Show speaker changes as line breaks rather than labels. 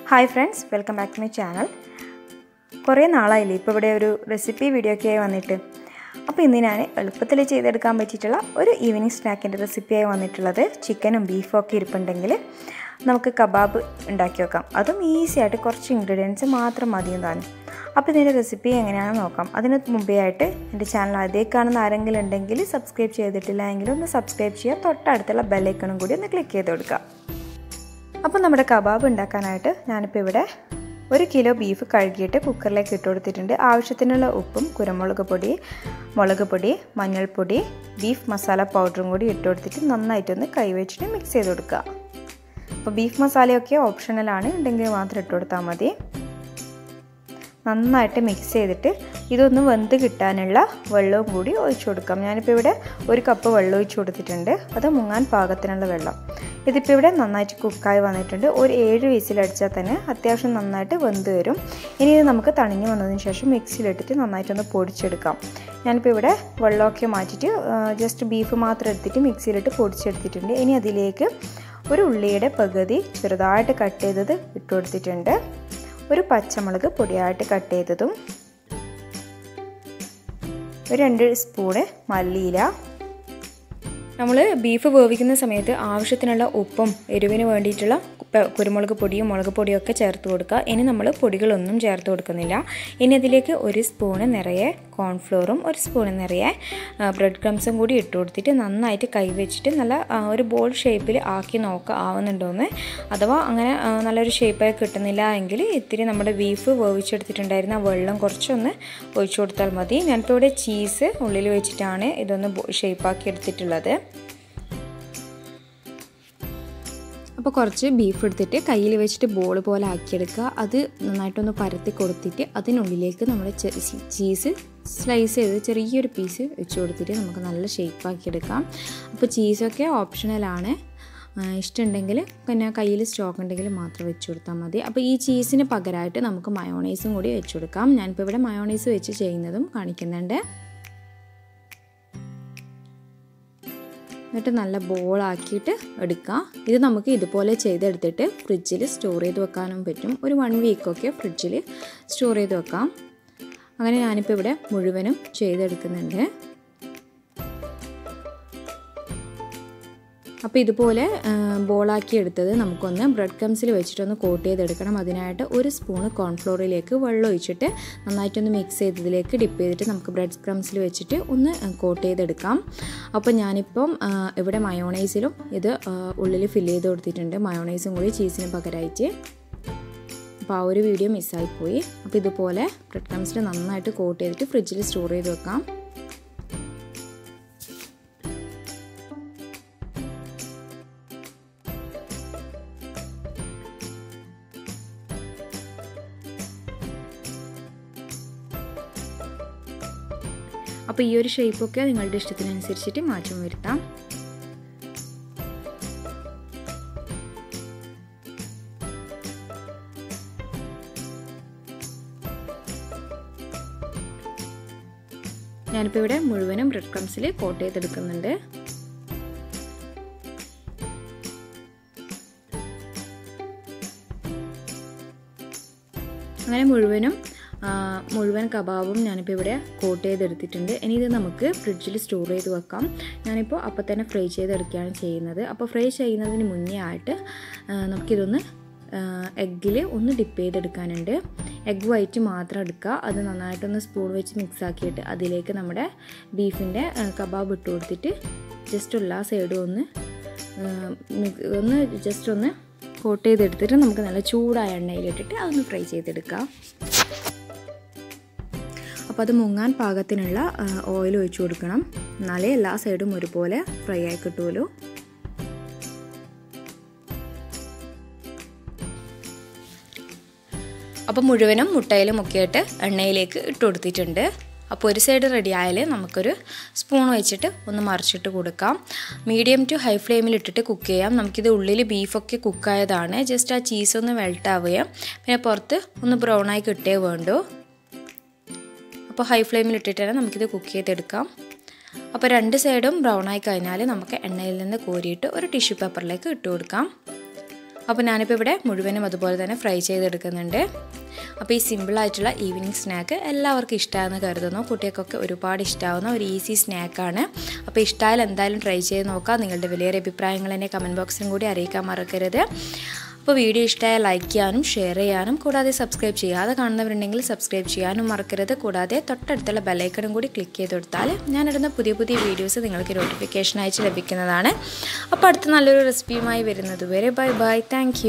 Hi friends, welcome back to my channel. കുറേ നാളായില്ലേ ഇപ്പോൾ ഇവിടെ ഒരു റെസിപ്പി വീഡിയോ ഒക്കെ ആയി വന്നിട്ട്. അപ്പോൾ ഇന്ന് ഞാൻ എളുപ്പത്തിൽ ചെയ്തെടുക്കാൻ പറ്റിയിട്ടുള്ള ഒരു ഈവനിംഗ് സ്നാക്കിൻ്റെ റെസിപ്പിയായി വന്നിട്ടുള്ളത് ചിക്കനും ബീഫും ഒക്കെ ഇരിപ്പുണ്ടെങ്കിൽ നമുക്ക് കബാബ് ഉണ്ടാക്കി വെക്കാം. അതും ഈസി ആയിട്ട് കുറച്ച് ഇൻഗ്രീഡിയൻസ് മാത്രം മതിയും താനും. അപ്പോൾ ഇതിൻ്റെ റെസിപ്പി എങ്ങനെയാണെന്ന് നോക്കാം. അതിന് മുമ്പേ ആയിട്ട് എൻ്റെ ചാനൽ ആദ്യം കാണുന്ന ആരെങ്കിലും ഉണ്ടെങ്കിൽ സബ്സ്ക്രൈബ് ചെയ്തിട്ടില്ല എങ്കിൽ ഒന്ന് സബ്സ്ക്രൈബ് ചെയ്യുക. തൊട്ടടുത്തുള്ള ബെല്ലൈക്കണും കൂടി ഒന്ന് ക്ലിക്ക് ചെയ്ത് കൊടുക്കുക. അപ്പോൾ നമ്മുടെ കബാബ് ഉണ്ടാക്കാനായിട്ട് ഞാനിപ്പോൾ ഇവിടെ 1 കിലോ ബീഫ് കഴുകിയിട്ട് കുക്കറിലേക്ക് ഇട്ട് കൊടുത്തിട്ടുണ്ട്. ആവശ്യത്തിനുള്ള ഉപ്പും കുരുമുളക് പൊടി, മുളക് പൊടി, മഞ്ഞൾപ്പൊടി, ബീഫ് മസാല പൗഡറും കൂടി ഇട്ട് കൊടുത്തിട്ട് നന്നായിട്ടൊന്ന് കൈവച്ചിട്ട് മിക്സ് ചെയ്ത് കൊടുക്കുക. അപ്പോൾ ബീഫ് മസാലയൊക്കെ ഓപ്ഷണലാണ്, ഉണ്ടെങ്കിൽ മാത്രം ഇട്ട് കൊടുത്താൽ മതി. നന്നായിട്ട് മിക്സ് ചെയ്തിട്ട് ഇതൊന്ന് വെന്ത് കിട്ടാനുള്ള വെള്ളവും കൂടി ഒഴിച്ചു കൊടുക്കാം. ഞാനിപ്പോൾ ഇവിടെ 1 കപ്പ് വെള്ളം ഒഴിച്ചു കൊടുത്തിട്ടുണ്ട്. അത് മുങ്ങാൻ പാകത്തിനുള്ള വെള്ളം. ഇതിപ്പോൾ ഇവിടെ നന്നായിട്ട് കുക്കായി വന്നിട്ടുണ്ട്. ഒരു 7 വിസിലടിച്ചാൽ തന്നെ അത്യാവശ്യം നന്നായിട്ട് വെന്ത് വരും. ഇനി ഇത് നമുക്ക് തണിഞ്ഞ് വന്നതിന് ശേഷം മിക്സിയിലിട്ടിട്ട് നന്നായിട്ടൊന്ന് പൊടിച്ചെടുക്കാം. ഞാനിപ്പോൾ ഇവിടെ വെള്ളമൊക്കെ മാറ്റിയിട്ട് ജസ്റ്റ് ബീഫ് മാത്രം എടുത്തിട്ട് മിക്സിയിലിട്ട് പൊടിച്ചെടുത്തിട്ടുണ്ട്. ഇനി അതിലേക്ക് ഒരു ഉള്ളിയുടെ പകുതി ചെറുതായിട്ട് കട്ട് ചെയ്തത് ഇട്ട് കൊടുത്തിട്ടുണ്ട്. ഒരു പച്ചമുളക് പൊടിയായിട്ട് കട്ട് ചെയ്തതും, ഒരു 2 സ്പൂണ് മല്ലിയില. നമ്മൾ ബീഫ് വേവിക്കുന്ന സമയത്ത് ആവശ്യത്തിനുള്ള ഉപ്പും എരിവിന് വേണ്ടിയിട്ടുള്ള കുരുമുളക് പൊടിയും മുളക് പൊടിയും ഒക്കെ ചേർത്ത് കൊടുക്കുക. ഇനി നമ്മൾ പൊടികളൊന്നും ചേർത്ത് കൊടുക്കുന്നില്ല. ഇനി അതിലേക്ക് 1 സ്പൂണ് നിറയെ കോൺഫ്ലോറും 1 സ്പൂണ് നിറയെ ബ്രെഡ് ക്രംസും കൂടി ഇട്ട് കൊടുത്തിട്ട് നന്നായിട്ട് കൈവച്ചിട്ട് നല്ല ഒരു ബോൾ ഷേപ്പിൽ ആക്കി നോക്കുക ആവുന്നുണ്ടോയെന്ന്. അഥവാ അങ്ങനെ നല്ലൊരു ഷേപ്പായി കിട്ടുന്നില്ല എങ്കിൽ ഇത്തിരി നമ്മുടെ ബീഫ് വേവിച്ചെടുത്തിട്ടുണ്ടായിരുന്ന വെള്ളം കുറച്ചൊന്ന് ഒഴിച്ചു കൊടുത്താൽ മതി. ഞാനിപ്പോൾ ഇവിടെ ചീസ് ഉള്ളിൽ വെച്ചിട്ടാണ് ഇതൊന്ന് ഷേപ്പാക്കി എടുത്തിട്ടുള്ളത്. അപ്പോൾ കുറച്ച് ബീഫ് എടുത്തിട്ട് കയ്യിൽ വെച്ചിട്ട് ബോൾ പോലെ ആക്കിയെടുക്കുക. അത് നന്നായിട്ടൊന്ന് പരത്തി കൊടുത്തിട്ട് അതിനുള്ളിലേക്ക് നമ്മൾ ചീസ് സ്ലൈസ് ചെയ്ത് ചെറിയൊരു പീസ് വെച്ച് കൊടുത്തിട്ട് നമുക്ക് നല്ല ഷേപ്പാക്കിയെടുക്കാം. അപ്പോൾ ചീസൊക്കെ ഓപ്ഷണലാണ്, ഇഷ്ടമുണ്ടെങ്കിൽ പിന്നെ കയ്യിൽ സ്റ്റോക്ക് ഉണ്ടെങ്കിൽ മാത്രം വെച്ച് കൊടുത്താൽ മതി. അപ്പോൾ ഈ ചീസിന് പകരമായിട്ട് നമുക്ക് മയോണൈസും കൂടി വെച്ച് കൊടുക്കാം. ഞാനിപ്പോൾ ഇവിടെ മയോണൈസ് വെച്ച് ചെയ്യുന്നതും കാണിക്കുന്നുണ്ട്. എന്നിട്ട് നല്ല ബോളാക്കിയിട്ട് എടുക്കുക. ഇത് നമുക്ക് ഇതുപോലെ ചെയ്തെടുത്തിട്ട് ഫ്രിഡ്ജിൽ സ്റ്റോർ ചെയ്ത് വെക്കാനും പറ്റും. ഒരു 1 വീക്കൊക്കെ ഫ്രിഡ്ജിൽ സ്റ്റോർ ചെയ്ത് വെക്കാം. അങ്ങനെ ഞാനിപ്പോൾ ഇവിടെ മുഴുവനും ചെയ്തെടുക്കുന്നുണ്ട്. അപ്പോൾ ഇതുപോലെ ബോളാക്കി എടുത്തത് നമുക്കൊന്ന് ബ്രെഡ് ക്രംസിൽ വെച്ചിട്ടൊന്ന് കോട്ട് ചെയ്തെടുക്കണം. അതിനായിട്ട് 1 സ്പൂണ് കോൺഫ്ലോറിലേക്ക് വെള്ളം ഒഴിച്ചിട്ട് നന്നായിട്ടൊന്ന് മിക്സ് ചെയ്തതിലേക്ക് ഡിപ്പ് ചെയ്തിട്ട് നമുക്ക് ബ്രെഡ് ക്രംസിൽ വെച്ചിട്ട് ഒന്ന് കോട്ട് ചെയ്തെടുക്കാം. അപ്പോൾ ഞാനിപ്പം ഇവിടെ മയോണൈസിലും ഇത് ഉള്ളിൽ ഫില്ല് ചെയ്ത് കൊടുത്തിട്ടുണ്ട്. മയോണൈസും കൂടി ചീസിന് പകരമായിട്ട്. അപ്പോൾ ആ ഒരു വീഡിയോ മിസ്സായിപ്പോയി. അപ്പോൾ ഇതുപോലെ ബ്രെഡ് ക്രംസിൽ നന്നായിട്ട് കോട്ട് ചെയ്തിട്ട് ഫ്രിഡ്ജിൽ സ്റ്റോർ ചെയ്ത് വെക്കാം. അപ്പോൾ ഈ ഒരു ഷേപ്പൊക്കെ നിങ്ങളുടെ ഇഷ്ടത്തിനനുസരിച്ചിട്ട് മാറ്റം വരുത്താം. ഞാനിപ്പോൾ ഇവിടെ മുഴുവനും ബ്രെഡ് ക്രംസിൽ കോട്ട് ചെയ്തെടുക്കുന്നുണ്ട്. അങ്ങനെ മുഴുവൻ കബാബും ഞാനിപ്പോൾ ഇവിടെ കോട്ട് ചെയ്തെടുത്തിട്ടുണ്ട്. ഇനി ഇത് നമുക്ക് ഫ്രിഡ്ജിൽ സ്റ്റോർ ചെയ്ത് വെക്കാം. ഞാനിപ്പോൾ അപ്പോൾ തന്നെ ഫ്രൈ ചെയ്തെടുക്കുകയാണ് ചെയ്യുന്നത്. അപ്പോൾ ഫ്രൈ ചെയ്യുന്നതിന് മുന്നേ ആയിട്ട് നമുക്കിതൊന്ന് എഗ്ഗിൽ ഒന്ന് ഡിപ്പ് ചെയ്തെടുക്കാനുണ്ട്. എഗ്ഗ് വൈറ്റ് മാത്രം എടുക്കുക. അത് നന്നായിട്ടൊന്ന് സ്പൂൺ വെച്ച് മിക്സ് ആക്കിയിട്ട് അതിലേക്ക് നമ്മുടെ ബീഫിൻ്റെ കബാബ് ഇട്ട് കൊടുത്തിട്ട് ജസ്റ്റ് എല്ലാ സൈഡും ഒന്ന് ജസ്റ്റ് ഒന്ന് കോട്ട് ചെയ്തെടുത്തിട്ട് നമുക്ക് നല്ല ചൂടായ എണ്ണയിലിട്ടിട്ട് അതൊന്ന് ഫ്രൈ ചെയ്തെടുക്കാം. അപ്പോൾ അത് മുങ്ങാൻ പാകത്തിനുള്ള ഓയിൽ ഒഴിച്ചു കൊടുക്കണം. എന്നാലേ എല്ലാ സൈഡും ഒരുപോലെ ഫ്രൈ ആയി കിട്ടുമല്ലോ. അപ്പോൾ മുഴുവനും മുട്ടയിലും മുക്കിയിട്ട് എണ്ണയിലേക്ക് ഇട്ട് കൊടുത്തിട്ടുണ്ട്. അപ്പോൾ ഒരു സൈഡ് റെഡി ആയാൽ നമുക്കൊരു സ്പൂൺ വെച്ചിട്ട് ഒന്ന് മറിച്ചിട്ട് കൊടുക്കാം. മീഡിയം ടു ഹൈ ഫ്ലെയിമിൽ ഇട്ടിട്ട് കുക്ക് ചെയ്യാം. നമുക്കിത് ഉള്ളിൽ ബീഫൊക്കെ കുക്കായതാണ്. ജസ്റ്റ് ആ ചീസൊന്ന് മെൽട്ട് ആവുകയും പിന്നെ പുറത്ത് ഒന്ന് ബ്രൗണായി കിട്ടേ വേണ്ടൂ. അപ്പോൾ ഹൈ ഫ്ലെയിമിൽ ഇട്ടിട്ട് തന്നെ നമുക്കിത് കുക്ക് ചെയ്തെടുക്കാം. അപ്പോൾ രണ്ട് സൈഡും ബ്രൗൺ ആയി കഴിഞ്ഞാൽ നമുക്ക് എണ്ണയിൽ നിന്ന് കോരിയിട്ട് ഒരു ടിഷ്യൂ പേപ്പറിലേക്ക് ഇട്ട് കൊടുക്കാം. അപ്പോൾ ഞാനിപ്പോൾ ഇവിടെ മുഴുവനും അതുപോലെ തന്നെ ഫ്രൈ ചെയ്തെടുക്കുന്നുണ്ട്. അപ്പോൾ ഈ സിമ്പിളായിട്ടുള്ള ഈവനിങ് സ്നാക്ക് എല്ലാവർക്കും ഇഷ്ടമാണെന്ന് കരുതുന്നു. കുട്ടികൾക്കൊക്കെ ഒരുപാട് ഇഷ്ടമാവുന്ന ഒരു ഈസി സ്നാക്കാണ്. അപ്പോൾ ഇഷ്ടമായാൽ എന്തായാലും ട്രൈ ചെയ്ത് നോക്കാം. നിങ്ങളുടെ വലിയൊരു അഭിപ്രായങ്ങൾ എന്നെ കമൻറ്റ് ബോക്സിലും കൂടി അറിയിക്കാൻ മറക്കരുത്. അപ്പോൾ വീഡിയോ ഇഷ്ടമായ ലൈക്ക് ചെയ്യാനും ഷെയർ ചെയ്യാനും കൂടാതെ സബ്സ്ക്രൈബ് ചെയ്യാതെ കാണുന്നവരുണ്ടെങ്കിൽ സബ്സ്ക്രൈബ് ചെയ്യാനും മറക്കരുത്. കൂടാതെ തൊട്ടടുത്തുള്ള ബെല്ലൈക്കണും കൂടി ക്ലിക്ക് ചെയ്ത് കൊടുത്താൽ ഞാനിടുന്ന പുതിയ പുതിയ വീഡിയോസ് നിങ്ങൾക്ക് നോട്ടിഫിക്കേഷൻ അയച്ച് ലഭിക്കുന്നതാണ്. അപ്പോൾ അടുത്ത നല്ലൊരു റെസിപ്പിയുമായി വരുന്നത് വരെ ബൈ ബൈ. താങ്ക്